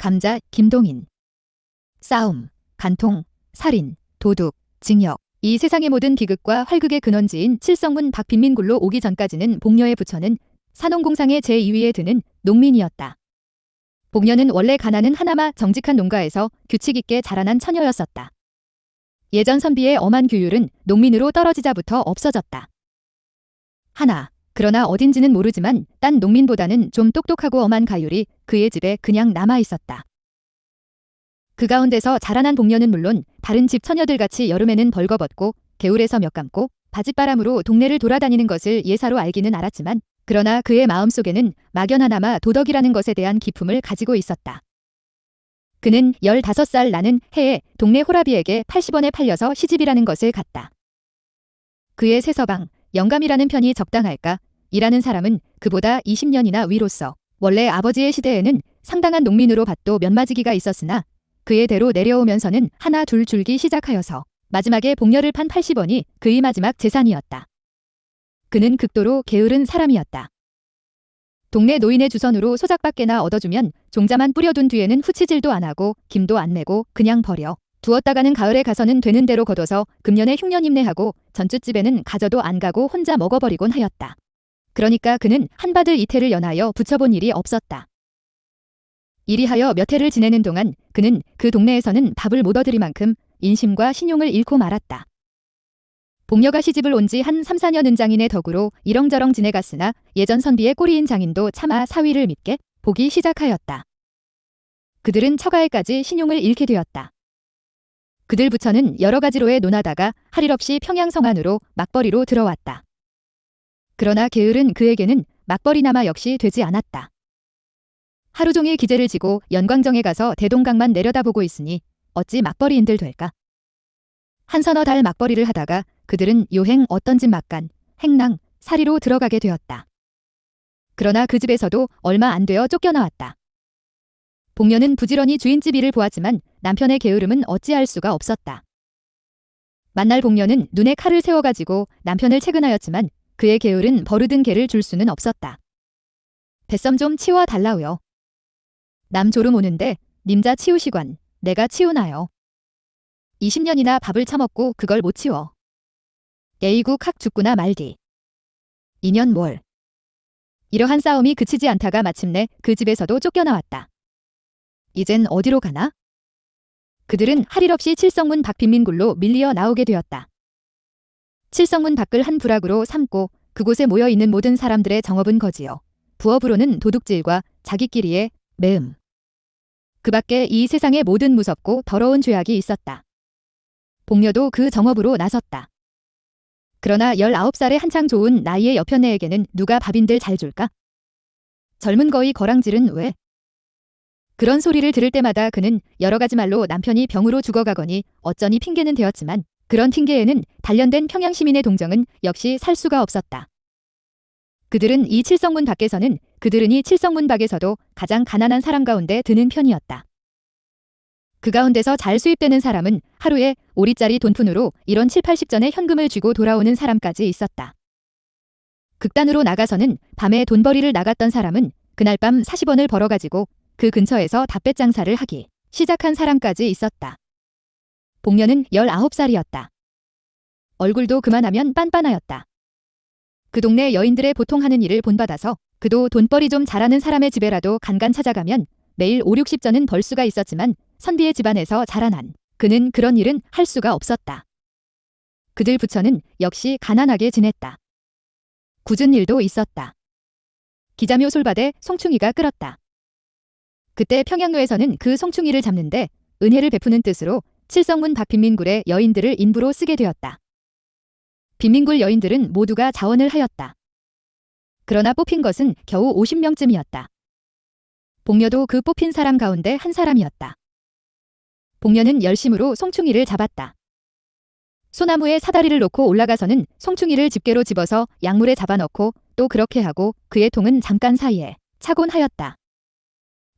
감자, 김동인. 싸움, 간통, 살인, 도둑, 징역. 이 세상의 모든 비극과 활극의 근원지인 칠성문 박빈민굴로 오기 전까지는 복녀의 부처는 산업공상의 제2위에 드는 농민이었다. 복녀는 원래 가나는 하나마 정직한 농가에서 규칙 있게 자라난 처녀였었다. 예전 선비의 엄한 규율은 농민으로 떨어지자부터 없어졌다. 그러나 어딘지는 모르지만 딴 농민보다는 좀 똑똑하고 엄한 가율이 그의 집에 그냥 남아있었다. 그 가운데서 자라난 복녀는 물론 다른 집 처녀들같이 여름에는 벌거벗고 겨울에서 몇 감고 바짓바람으로 동네를 돌아다니는 것을 예사로 알기는 알았지만 그러나 그의 마음속에는 막연하나마 도덕이라는 것에 대한 기품을 가지고 있었다. 그는 15살 나는 해에 동네 호라비에게 80원에 팔려서 시집이라는 것을 갔다. 그의 새서방, 영감이라는 편이 적당할까? 이라는 사람은 그보다 20년이나 위로서 원래 아버지의 시대에는 상당한 농민으로 밭도 몇마지기가 있었으나 그의 대로 내려오면서는 하나 둘 줄기 시작하여서 마지막에 복녀를 판 80원이 그의 마지막 재산이었다. 그는 극도로 게으른 사람이었다. 동네 노인의 주선으로 소작밖에나 얻어주면 종자만 뿌려둔 뒤에는 후치질도 안 하고 김도 안 내고 그냥 버려 두었다가는 가을에 가서는 되는 대로 걷어서 금년에 흉년 임내하고 전주집에는 가져도 안 가고 혼자 먹어버리곤 하였다. 그러니까 그는 한바들 이태를 연하여 붙여본 일이 없었다. 이리하여 몇 해를 지내는 동안 그는 그 동네에서는 밥을 못 얻으리 만큼 인심과 신용을 잃고 말았다. 복녀가 시집을 온 지 한 3, 4년 은장인의 덕으로 이렁저렁 지내갔으나 예전 선비의 꼬리인 장인도 차마 사위를 믿게 보기 시작하였다. 그들은 처가에까지 신용을 잃게 되었다. 그들 부처는 여러 가지로에 논하다가 할 일 없이 평양성안으로 맞벌이로 들어왔다. 그러나 게으른 그에게는 맞벌이나마 역시 되지 않았다. 하루 종일 기재를 지고 연광정에 가서 대동강만 내려다보고 있으니 어찌 맞벌이인들 될까? 한 서너 달 맞벌이를 하다가 그들은 요행 어떤 집 막간, 행랑, 사리로 들어가게 되었다. 그러나 그 집에서도 얼마 안 되어 쫓겨나왔다. 복녀는 부지런히 주인집 일을 보았지만 남편의 게으름은 어찌할 수가 없었다. 만날 복녀는 눈에 칼을 세워가지고 남편을 채근하였지만 그의 게으른 버르든 개를 줄 수는 없었다. 뱃섬 좀 치워 달라우요. 남 졸음 오는데 님자 치우시관, 내가 치우나요. 20년이나 밥을 처먹고 그걸 못 치워. 에이구 칵 죽구나 말디. 인연 뭘. 이러한 싸움이 그치지 않다가 마침내 그 집에서도 쫓겨나왔다. 이젠 어디로 가나? 그들은 할 일 없이 칠성문 박빈민굴로 밀리어 나오게 되었다. 칠성문 밖을 한 부락으로 삼고 그곳에 모여있는 모든 사람들의 정업은 거지요. 부업으로는 도둑질과 자기끼리의 매음. 그 밖에 이 세상에 모든 무섭고 더러운 죄악이 있었다. 복녀도 그 정업으로 나섰다. 그러나 19살의 한창 좋은 나이의 여편네에게는 누가 밥인들 잘 줄까? 젊은 거의 거랑질은 왜? 그런 소리를 들을 때마다 그는 여러 가지 말로 남편이 병으로 죽어가거니 어쩌니 핑계는 되었지만 그런 핑계에는 단련된 평양시민의 동정은 역시 살 수가 없었다. 그들은 이 칠성문 밖에서는 그들은 이 칠성문 밖에서도 가장 가난한 사람 가운데 드는 편이었다. 그 가운데서 잘 수입되는 사람은 하루에 오리짜리 돈푼으로 이런 7, 80전의 현금을 쥐고 돌아오는 사람까지 있었다. 극단으로 나가서는 밤에 돈벌이를 나갔던 사람은 그날 밤 40원을 벌어가지고 그 근처에서 답배 장사를 하기 시작한 사람까지 있었다. 복녀는 19살이었다. 얼굴도 그만하면 빤빤하였다. 그 동네 여인들의 보통 하는 일을 본받아서 그도 돈벌이 좀 잘하는 사람의 집에라도 간간 찾아가면 매일 5, 60전은 벌 수가 있었지만 선비의 집안에서 자라난 그는 그런 일은 할 수가 없었다. 그들 부처는 역시 가난하게 지냈다. 굳은 일도 있었다. 기자묘 솔밭에 송충이가 끓었다. 그때 평양로에서는 그 송충이를 잡는데 은혜를 베푸는 뜻으로 칠성문 박빈민굴의 여인들을 인부로 쓰게 되었다. 빈민굴 여인들은 모두가 자원을 하였다. 그러나 뽑힌 것은 겨우 50명쯤이었다. 복녀도 그 뽑힌 사람 가운데 한 사람이었다. 복녀는 열심으로 송충이를 잡았다. 소나무에 사다리를 놓고 올라가서는 송충이를 집게로 집어서 약물에 잡아넣고 또 그렇게 하고 그의 통은 잠깐 사이에 차곤 하였다.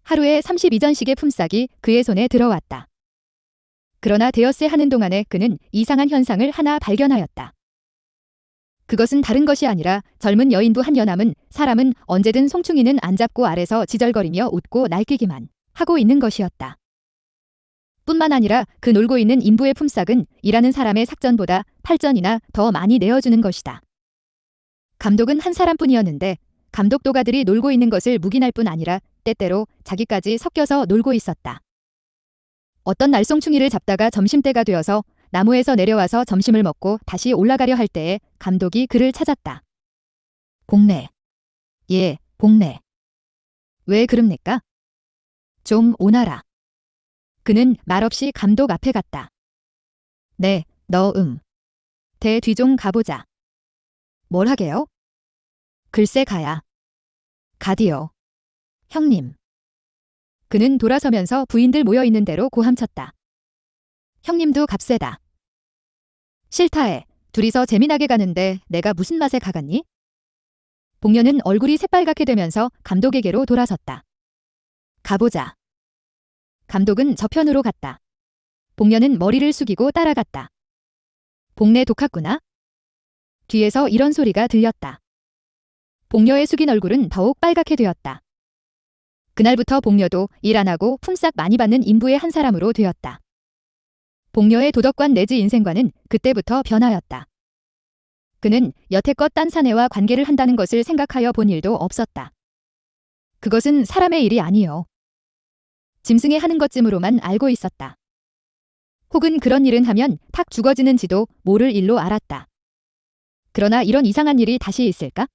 하루에 32전씩의 품삯이 그의 손에 들어왔다. 그러나 대여세 하는 동안에 그는 이상한 현상을 하나 발견하였다. 그것은 다른 것이 아니라 젊은 여인부 한 여남은 사람은 언제든 송충이는 안 잡고 아래서 지절거리며 웃고 날뛰기만 하고 있는 것이었다. 뿐만 아니라 그 놀고 있는 인부의 품삯은 일하는 사람의 삭전보다 8전이나 더 많이 내어주는 것이다. 감독은 한 사람뿐이었는데 감독 도가들이 놀고 있는 것을 묵인할 뿐 아니라 때때로 자기까지 섞여서 놀고 있었다. 어떤 날쏨충이를 잡다가 점심때가 되어서 나무에서 내려와서 점심을 먹고 다시 올라가려 할 때에 감독이 그를 찾았다. 복래. 예, 복래. 왜 그럽니까? 좀 오너라. 그는 말없이 감독 앞에 갔다. 네, 너 대 뒤 좀 가보자. 뭘 하게요? 글쎄 가야. 가디요. 형님. 그는 돌아서면서 부인들 모여있는 대로 고함쳤다. 형님도 값세다. 싫다해. 둘이서 재미나게 가는데 내가 무슨 맛에 가갔니? 복녀는 얼굴이 새빨갛게 되면서 감독에게로 돌아섰다. 가보자. 감독은 저편으로 갔다. 복녀는 머리를 숙이고 따라갔다. 복내 독학구나? 뒤에서 이런 소리가 들렸다. 복녀의 숙인 얼굴은 더욱 빨갛게 되었다. 그날부터 복녀도 일 안 하고 품삯 많이 받는 인부의 한 사람으로 되었다. 복녀의 도덕관 내지 인생관은 그때부터 변하였다. 그는 여태껏 딴 사내와 관계를 한다는 것을 생각하여 본 일도 없었다. 그것은 사람의 일이 아니요. 짐승에 하는 것쯤으로만 알고 있었다. 혹은 그런 일은 하면 탁 죽어지는지도 모를 일로 알았다. 그러나 이런 이상한 일이 다시 있을까?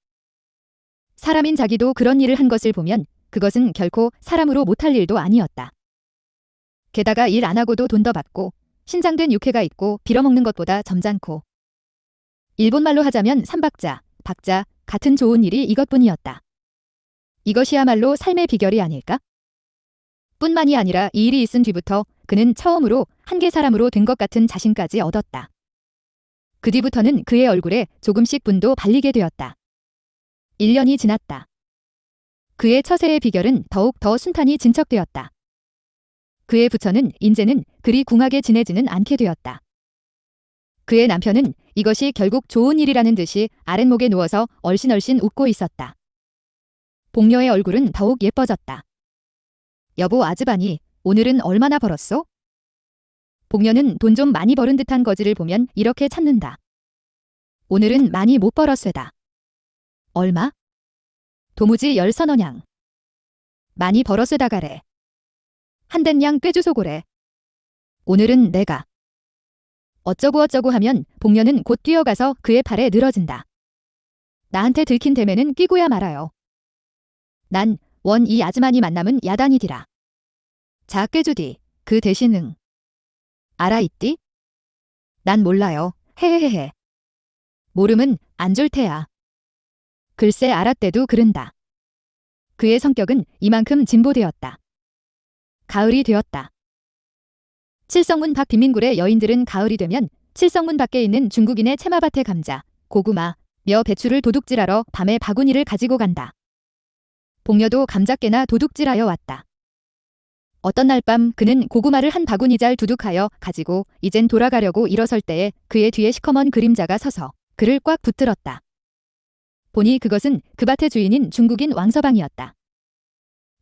사람인 자기도 그런 일을 한 것을 보면 그것은 결코 사람으로 못할 일도 아니었다. 게다가 일 안 하고도 돈 더 받고 신장된 육회가 있고 빌어먹는 것보다 점잖고 일본말로 하자면 삼박자, 박자 같은 좋은 일이 이것뿐이었다. 이것이야말로 삶의 비결이 아닐까? 뿐만이 아니라 이 일이 있은 뒤부터 그는 처음으로 한계 사람으로 된 것 같은 자신까지 얻었다. 그 뒤부터는 그의 얼굴에 조금씩 분도 발리게 되었다. 1년이 지났다. 그의 처세의 비결은 더욱 더 순탄히 진척되었다. 그의 부처는 인제는 그리 궁하게 지내지는 않게 되었다. 그의 남편은 이것이 결국 좋은 일이라는 듯이 아랫목에 누워서 얼씬얼씬 웃고 있었다. 복녀의 얼굴은 더욱 예뻐졌다. 여보 아즈바니, 오늘은 얼마나 벌었소? 복녀는 돈 좀 많이 벌은 듯한 거지를 보면 이렇게 찾는다. 오늘은 많이 못 벌었쇠다. 얼마? 도무지 10서너냥. 많이 벌었쇠다 가래. 한댄양 꾀주소고래. 오늘은 내가. 어쩌고 하면 복녀는 곧 뛰어가서 그의 팔에 늘어진다. 나한테 들킨 데매는 끼고야 말아요. 난 원 이 아즈마니 만남은 야단이디라. 자 꾀주디, 그 대신은. 알아있디? 난 몰라요. 헤헤헤헤. 모름은 안 줄 테야. 글쎄 알았대도 그른다. 그의 성격은 이만큼 진보되었다. 가을이 되었다. 칠성문 밖 빈민굴의 여인들은 가을이 되면 칠성문 밖에 있는 중국인의 채마밭에 감자, 고구마, 며 배추를 도둑질하러 밤에 바구니를 가지고 간다. 복녀도 감자깨나 도둑질하여 왔다. 어떤 날 밤 그는 고구마를 한 바구니잘 두둑하여 가지고 이젠 돌아가려고 일어설 때에 그의 뒤에 시커먼 그림자가 서서 그를 꽉 붙들었다. 보니 그것은 그 밭의 주인인 중국인 왕서방이었다.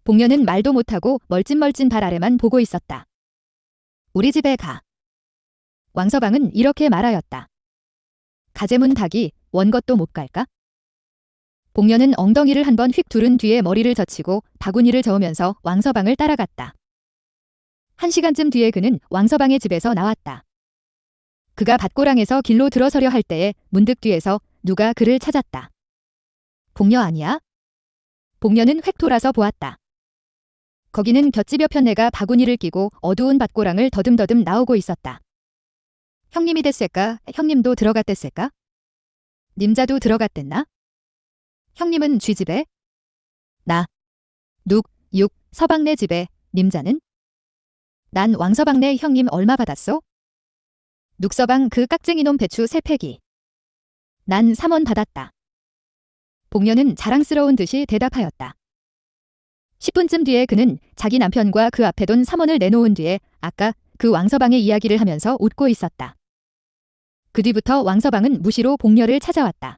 복녀는 말도 못하고 멀찐멀찐 발 아래만 보고 있었다. 우리 집에 가. 왕서방은 이렇게 말하였다. 가재문 닭이 원 것도 못 갈까? 복녀는 엉덩이를 한번 휙 두른 뒤에 머리를 젖히고 바구니를 저으면서 왕서방을 따라갔다. 1시간쯤 뒤에 그는 왕서방의 집에서 나왔다. 그가 밭고랑에서 길로 들어서려 할 때에 문득 뒤에서 누가 그를 찾았다. 복녀 아니야? 복녀는 획 돌아서 보았다. 거기는 볏집여 편네가 바구니를 끼고 어두운 밭고랑을 더듬더듬 나오고 있었다. 형님이 됐을까? 형님도 들어갔댔을까? 님자도 들어갔댔나? 형님은 쥐집에? 나. 육, 서방네 집에, 님자는? 난 왕서방네 형님 얼마 받았소? 눅서방 그 깍쟁이놈 배추 3팩이. 난 3원 받았다. 복녀는 자랑스러운 듯이 대답하였다. 10분쯤 뒤에 그는 자기 남편과 그 앞에 돈 3원을 내놓은 뒤에 아까 그 왕서방의 이야기를 하면서 웃고 있었다. 그 뒤부터 왕서방은 무시로 복녀를 찾아왔다.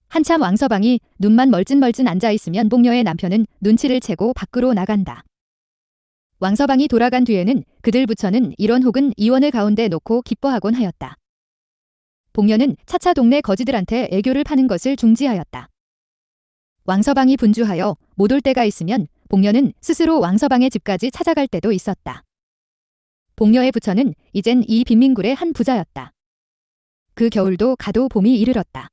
한참 왕서방이 눈만 멀찐멀찐 앉아있으면 복녀의 남편은 눈치를 채고 밖으로 나간다. 왕서방이 돌아간 뒤에는 그들 부처는 일원 혹은 이원을 가운데 놓고 기뻐하곤 하였다. 복녀는 차차 동네 거지들한테 애교를 파는 것을 중지하였다. 왕서방이 분주하여 못 올 때가 있으면 복녀는 스스로 왕서방의 집까지 찾아갈 때도 있었다. 복녀의 부처는 이젠 이 빈민굴의 한 부자였다. 그 겨울도 가도 봄이 이르렀다.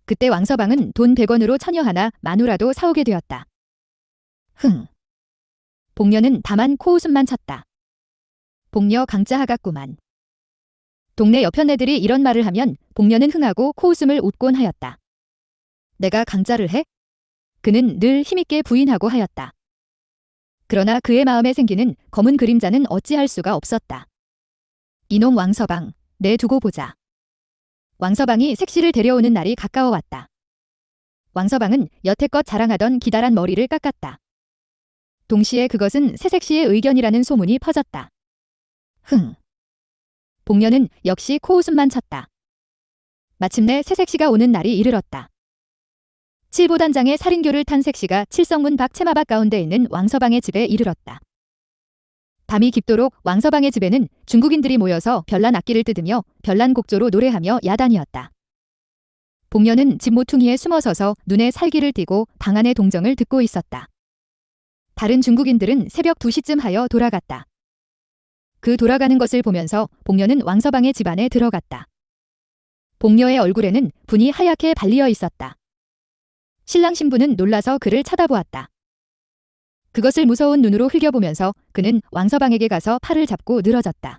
그때 왕서방은 돈 100원으로 처녀 하나 마누라도 사오게 되었다. 흥. 복녀는 다만 코웃음만 쳤다. 복녀 강짜하갔구만. 동네 여편 애들이 이런 말을 하면 복녀는 흥하고 코웃음을 웃곤 하였다. 내가 강짜를 해? 그는 늘 힘있게 부인하고 하였다. 그러나 그의 마음에 생기는 검은 그림자는 어찌할 수가 없었다. 이놈 왕서방, 내두고 보자. 왕서방이 색시를 데려오는 날이 가까워왔다. 왕서방은 여태껏 자랑하던 기다란 머리를 깎았다. 동시에 그것은 새색시의 의견이라는 소문이 퍼졌다. 흥. 복녀는 역시 코웃음만 쳤다. 마침내 새색시가 오는 날이 이르렀다. 칠보단장의 살인교를 탄 색시가 칠성문 밖 채마밭 가운데 있는 왕서방의 집에 이르렀다. 밤이 깊도록 왕서방의 집에는 중국인들이 모여서 별난 악기를 뜯으며 별난 곡조로 노래하며 야단이었다. 복녀는 집 모퉁이에 숨어서서 눈에 살기를 띠고 방 안의 동정을 듣고 있었다. 다른 중국인들은 새벽 2시쯤 하여 돌아갔다. 그 돌아가는 것을 보면서 복녀는 왕서방의 집 안에 들어갔다. 복녀의 얼굴에는 분이 하얗게 발리어 있었다. 신랑 신부는 놀라서 그를 쳐다보았다. 그것을 무서운 눈으로 흘겨보면서 그는 왕서방에게 가서 팔을 잡고 늘어졌다.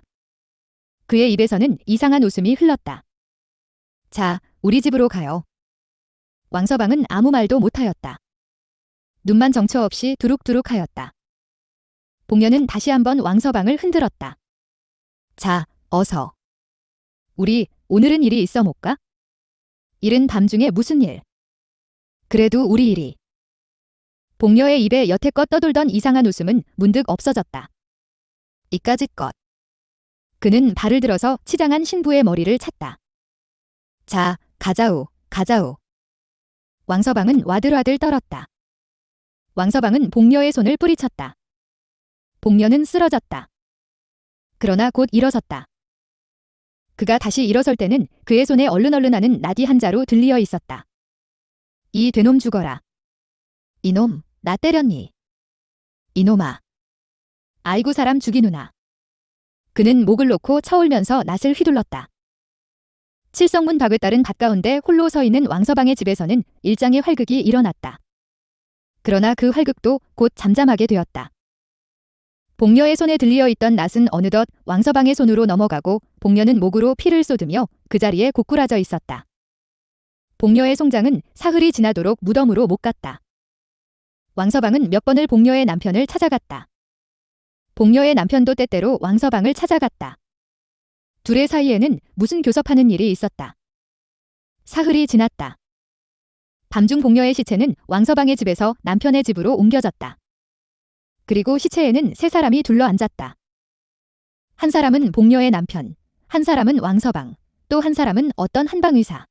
그의 입에서는 이상한 웃음이 흘렀다. 자, 우리 집으로 가요. 왕서방은 아무 말도 못하였다. 눈만 정처 없이 두룩두룩하였다. 복녀는 다시 한번 왕서방을 흔들었다. 자, 어서. 우리 오늘은 일이 있어 못 가? 이른 밤중에 무슨 일? 그래도 우리 일이. 복녀의 입에 여태껏 떠돌던 이상한 웃음은 문득 없어졌다. 이까짓 것. 그는 발을 들어서 치장한 신부의 머리를 찼다. 자, 가자우, 가자우. 왕서방은 와들와들 떨었다. 왕서방은 복녀의 손을 뿌리쳤다. 복녀는 쓰러졌다. 그러나 곧 일어섰다. 그가 다시 일어설 때는 그의 손에 얼른얼른하는 나디 한 자루 들리어 있었다. 이 되놈 죽어라. 이놈, 나 때렸니? 이놈아. 아이고 사람 죽이누나. 그는 목을 놓고 쳐울면서 낫을 휘둘렀다. 칠성문 밖에 따른 밭가운데 홀로 서 있는 왕서방의 집에서는 일장의 활극이 일어났다. 그러나 그 활극도 곧 잠잠하게 되었다. 복녀의 손에 들리어 있던 낫은 어느덧 왕서방의 손으로 넘어가고 복녀는 목으로 피를 쏟으며 그 자리에 고꾸라져 있었다. 복녀의 송장은 사흘이 지나도록 무덤으로 못 갔다. 왕서방은 몇 번을 복녀의 남편을 찾아갔다. 복녀의 남편도 때때로 왕서방을 찾아갔다. 둘의 사이에는 무슨 교섭하는 일이 있었다. 사흘이 지났다. 밤중 복녀의 시체는 왕서방의 집에서 남편의 집으로 옮겨졌다. 그리고 시체에는 세 사람이 둘러앉았다. 한 사람은 복녀의 남편, 한 사람은 왕서방, 또 한 사람은 어떤 한방의사.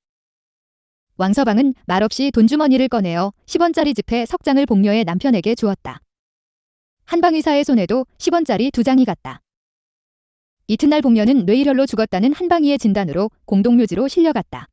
왕서방은 말없이 돈주머니를 꺼내어 10원짜리 지폐 석 장을 복녀의 남편에게 주었다. 한방의사의 손에도 10원짜리 2장이 갔다. 이튿날 복녀는 뇌일혈로 죽었다는 한방의의 진단으로 공동묘지로 실려갔다.